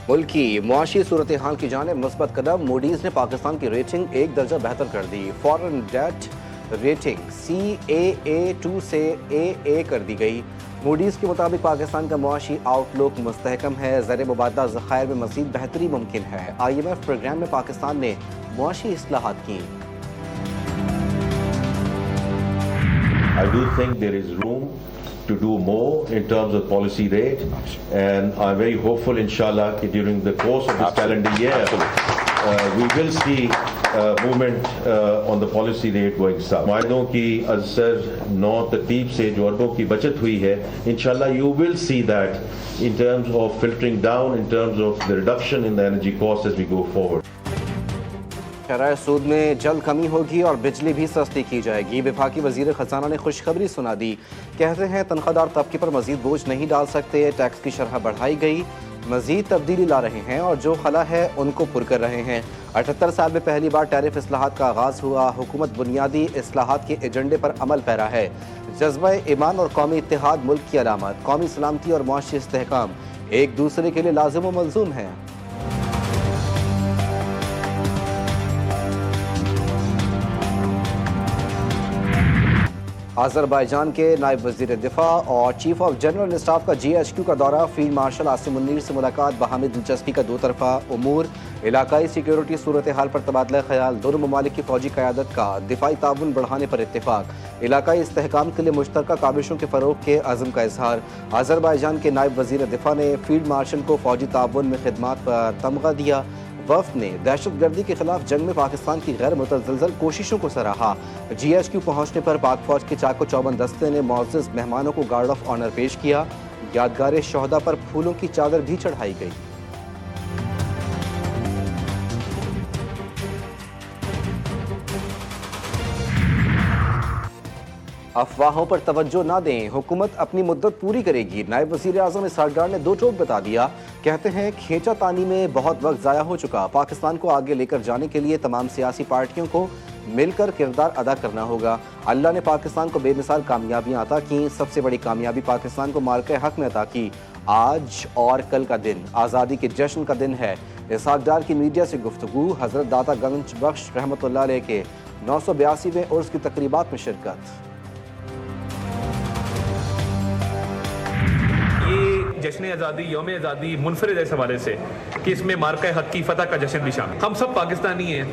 मुल्क की मुआशी सूरत हाल की जानिब मुस्बत कदम। मूडीज़ ने पाकिस्तान की रेटिंग एक दर्जा बेहतर कर दी। फॉरेन डेट रेटिंग CAA2 से AA कर दी गई। मूडीज़ के मुताबिक पाकिस्तान का मुआशी आउटलुक मुस्तहकम है। ज़र मुबादला ज़खायर में मज़ीद बेहतरी मुमकिन है। IMF प्रोग्राम में पाकिस्तान ने मुआशी इस्लाहात की। I do think there is room to do more in terms of policy rate, and I'm very hopeful, inshallah, that during the course of this calendar year, we will see movement on the policy rate going south. मायदों की असर नौ तरतीब से जो अरबों की बचत हुई है, inshallah you will see that in terms of filtering down, in terms of the reduction in the energy costs as we go forward. शरह सूद में जल्द कमी होगी और बिजली भी सस्ती की जाएगी। वफाकी वजीर खजाना ने खुशखबरी सुना दी। कहते हैं तनख्वाहदार तबके पर मजीद बोझ नहीं डाल सकते। टैक्स की शरह बढ़ाई गई। मजीद तब्दीली ला रहे हैं और जो खला है उनको पुर कर रहे हैं। 78 साल में पहली बार टैरिफ इस्लाहात का आगाज़ हुआ। हुकूमत बुनियादी इस्लाहात के एजेंडे पर अमल पैरा है। जज्बा ईमान और कौमी इत्तेहाद मुल्क की अलामत। कौमी सलामती और मुआशी इस्तेहकाम एक दूसरे के लिए लाजिम व मलजूम है। अज़रबैजान के नायब वज़ीर दिफा और चीफ ऑफ जनरल स्टाफ का GHQ का दौरा। फील्ड मार्शल आसिम मुन्नीर से मुलाकात। बाहमी दिलचस्पी का दो तरफा उमूर। इलाकाई सिक्योरिटी सूरत हाल पर तबादला ख्याल। दोनों ममालिक की फौजी क़यादत का दिफाई ताउन बढ़ाने पर इत्तेफाक। इलाकाई इस्तेहकाम के लिए मुश्तरका काबिशों के फ़रोग़ के अज़्म का इजहार। अज़रबैजान के नायब वज़ीर दिफा ने फील्ड मार्शल को फौजी ताउन में खिदमात पर तमगा दिया। वफ़द ने दहशतगर्दी के खिलाफ जंग में पाकिस्तान की गैर मुतज़लज़ल कोशिशों को सराहा। GHQ पहुँचने पर पाक फौज के चाको चौबंद दस्ते ने मुअज़्ज़ज़ मेहमानों को गार्ड ऑफ ऑनर पेश किया। यादगार शहदा पर फूलों की चादर भी चढ़ाई गई। अफवाहों पर तवज्जो ना दें, हुकूमत अपनी मुद्दत पूरी करेगी। नायब वज़ीर आज़म इसहाक़ डार ने दो टोक बता दिया। कहते हैं खींचा तानी में बहुत वक्त ज़ाया हो चुका। पाकिस्तान को आगे लेकर जाने के लिए तमाम सियासी पार्टियों को मिलकर किरदार अदा करना होगा। अल्लाह ने पाकिस्तान को बेमिसाल कामयाबियाँ अता की। सबसे बड़ी कामयाबी पाकिस्तान को मार्के हक में अता की। आज और कल का दिन आज़ादी के जश्न का दिन है। इसहाक़ डार की मीडिया से गुफ्तगू। हज़रत दाता गंज बख्श रहमतुल्लाह अलैह के 982वें उर्स की तकरीबात में शिरकत। जश्न आज़ादी यौम आज़ादी मुनफरिद है इस हवाले से कि इसमें मार्का हक की फतह का जश्न भी शामिल। हम सब पाकिस्तानी हैं,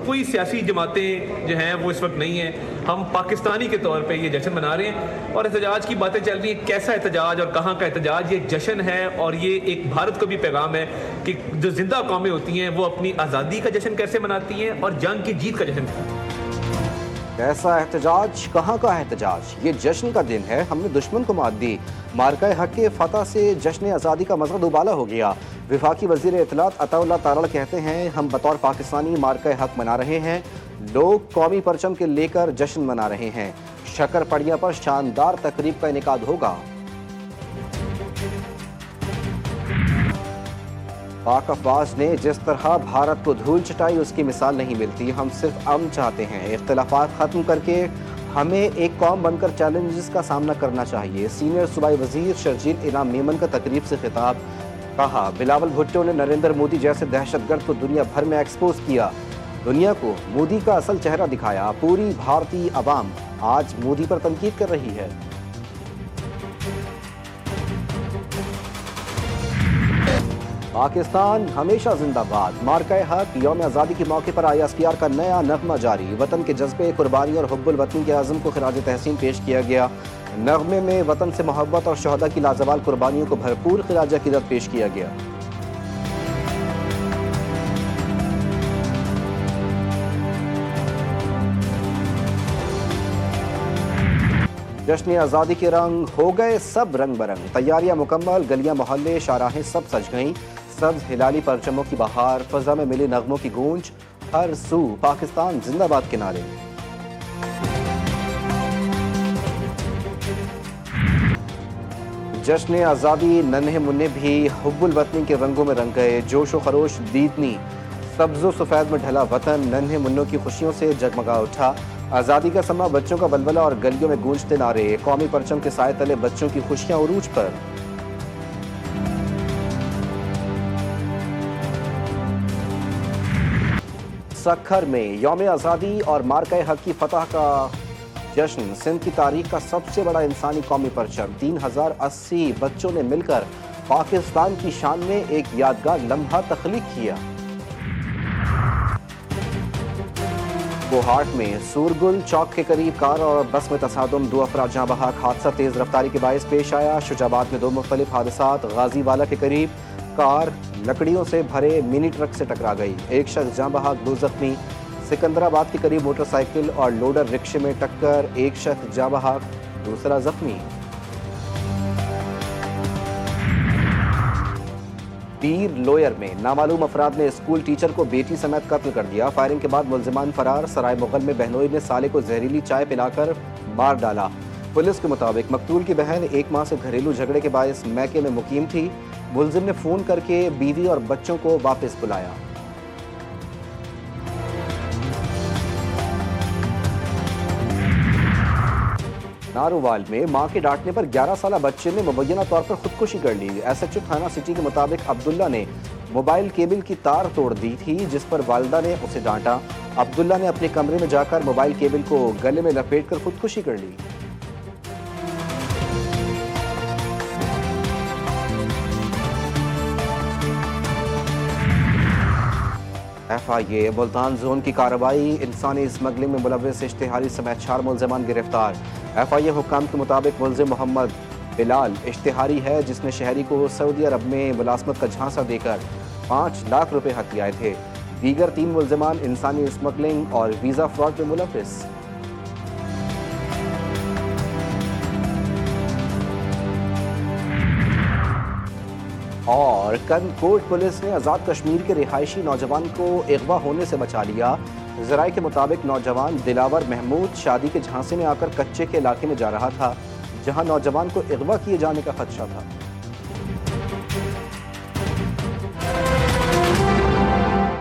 कोई सियासी जमातें जो हैं वो इस वक्त नहीं हैं। हम पाकिस्तानी के तौर पे ये जश्न मना रहे हैं और एहतजाज की बातें चल रही हैं। कैसा एहतजाज और कहाँ का एहतजाज? ये जश्न है और ये एक भारत को भी पैगाम है कि जो जिंदा कौमें होती हैं वो अपनी आज़ादी का जश्न कैसे मनाती हैं और जंग की जीत का जश्न। कैसा एहतजाज, कहाँ का एहतजाज? ये जश्न का दिन है। हमने दुश्मन को मात दी। मार्का हक के फतह से जश्न आज़ादी का मज़ा दुबाला हो गया। वफाकी वज़ीर इत्तलात अताउल्लाह तारड़ कहते हैं हम बतौर पाकिस्तानी मार्का हक मना रहे हैं। लोग कौमी परचम के लेकर जश्न मना रहे हैं। शक्कर पड़िया पर शानदार तकरीब का इनेकाद होगा। पाक अफवाज ने जिस तरह भारत को धूल चटाई उसकी मिसाल नहीं मिलती। हम सिर्फ अमन चाहते हैं। इख्तिलाफात ख़त्म करके हमें एक कौम बनकर चैलेंजेस का सामना करना चाहिए। सीनियर सूबाई वजीर शर्जील इनाम मेमन का तकरीब से खिताब। कहा बिलावल भुट्टो ने नरेंद्र मोदी जैसे दहशतगर्द को दुनिया भर में एक्सपोज किया। दुनिया को मोदी का असल चेहरा दिखाया। पूरी भारतीय अवाम आज मोदी पर तनकीद कर रही है। पाकिस्तान हमेशा जिंदाबाद। मार्का हक यौम आज़ादी के मौके पर ISPR का नया नगमा जारी। वतन के जज्बे कुर्बानी और हुब्बुल वतन के आज़म को खिराज तहसीन पेश किया गया। नगमे में वतन से मोहब्बत और शहदा की लाजवाल कुर्बानियों को भरपूर खिराज अक़ीदत पेश किया गया। जश्न आज़ादी के रंग हो गए सब रंग बरंग। तैयारियां मुकम्मल। गलियां मोहल्ले शाहराहें सब सज गईं। सब्ज हिलाली परचमों की बहार। फ़ज़ा में मिली नगमों की गूंज। हर सू पाकिस्तान जिंदाबाद के नारे। जश्न आज़ादी नन्हे मुन्ने भी हुब्बुल वतनी के रंगों में रंग गए। जोश व खरोश दीदनी सब्ज़ो सफ़ेद में ढला वतन नन्हे मुन्नों की खुशियों से जगमगा उठा। आज़ादी का समा, बच्चों का बलबला और गलियों में गूंजते नारे। कौमी परचम के साए तले बच्चों की खुशियां उरूज पर। सखर में यौम आज़ादी और मार्का हक की फतह का जश्न। सिंध की तारीख का सबसे बड़ा इंसानी कौमी परचम। 3080 बच्चों ने मिलकर पाकिस्तान की शान में एक यादगार लम्हा तख्लीक किया। कोहाट में सूरगुल चौक के करीब कार और बस में तसादुम, 2 अफराद जाँ बहक। हादसा तेज रफ्तारी के बायस पेश आया। शुजाबाद में 2 मुख्तलिफ हादसात। गाजीवाला के करीब कार लकड़ियों से भरे मिनी ट्रक से टकरा गई, 1 शख्स जाँ बहक, 2 जख्मी। सिकंदराबाद के करीब मोटरसाइकिल और लोडर रिक्शे में टक्कर, 1 शख्स जाँ बहक, दूसरा जख्मी। पीर लोयर में नामालूम अफराद ने स्कूल टीचर को बेटी समेत कत्ल कर दिया। फायरिंग के बाद मुलजिमान फरार। सराय मुगल में बहनोई ने साले को जहरीली चाय पिलाकर मार डाला। पुलिस के मुताबिक मकतूल की बहन 1 माह से घरेलू झगड़े के बायस मैके में मुकीम थी। मुलजिम ने फोन करके बीवी और बच्चों को वापस बुलाया। नारोवाल में मां के डांटने पर 11 साला बच्चे ने मुबैना तौर पर खुदकुशी कर ली। एसएचओ थाना सिटी के मुताबिक अब्दुल्ला ने मोबाइल केबल की तार तोड़ दी थी, जिस पर वालिदा ने उसे डांटा। अब्दुल्ला ने अपने कमरे में जाकर मोबाइल केबल को गले में लपेटकर खुदकुशी कर ली। FIA मुल्तान जोन की कार्रवाई। इंसानी स्मगलिंग में मुलव्वस इश्तिहारी समेत 4 मुलजमान गिरफ्तार। FIA हुक्काम के मुताबिक मुलजिम मोहम्मद बिलाल इश्तिहारी है, जिसने शहरी को सऊदी अरब में मुलाजमत का झांसा देकर 5 लाख रुपए हथियाए थे। दीगर 3 मुलजमान इंसानी स्मगलिंग और वीज़ा फ्रॉड में मुलव्वस। और कनकोट पुलिस ने आज़ाद कश्मीर के रिहायशी नौजवान को अगवा होने से बचा लिया। ज़राए के मुताबिक नौजवान दिलावर महमूद शादी के झांसे में आकर कच्चे के इलाके में जा रहा था, जहां नौजवान को अगवा किए जाने का खदशा था।